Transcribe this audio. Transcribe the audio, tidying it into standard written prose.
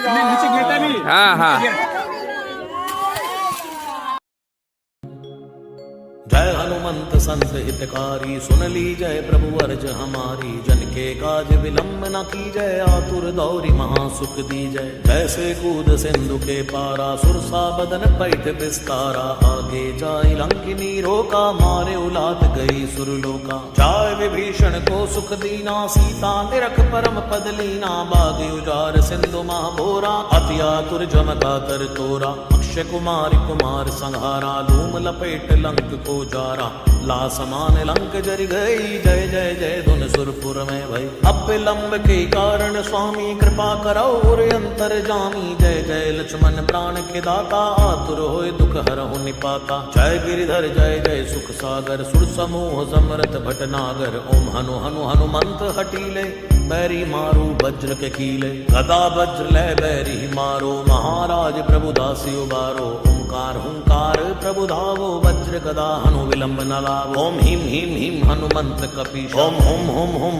नीचे गिरता नहीं। हाँ हाँ। जय हनुमंत संत हितकारी, सुन ली जय प्रभु अर्ज हमारी। जन के काज विलंब न की जय, आतुर दौरी महासुख दी जय। जैसे कूद सिंधु के पारा, सुरसा बदन पैठ विस्तारा। आगे जाय लंकिनी रोका, मारे उलात गई सुरलोका। जाय विभीषण को सुख दीना, सीता निरख परम पद लीना। बागे उजार सिंधु महाभोरा, अति आतुर जमका तर तोरा। अक्षय कुमार कुमार संहारा, धूम लपेट लंक को जारा। ला समान लंक जरि गई, जय जय जय धुन सुरपुर में भई। अब विलंब के कारण स्वामी, कृपा करौ और अंतर जामी। जय जय लक्ष्मण प्राण के दाता, आतुर होय दुख हरहु निपाता। जय गिरिधर जय जय सुख सागर, सुर समूह समरथ भटनागर। ओम हनु हनु हनुमंत हटीले, बैरी मारू वज्र के कीले। गदा वज्र ले बैरी मारो, महाराज प्रभु दासी उबारो। ओंकार हुंकार प्रभु धावो, वज्र गदा हनु विलंब न लावो। ओम ह्रीं ह्रीं ह्रीं हनुमंत कपीश, ओम हुम हुम हुम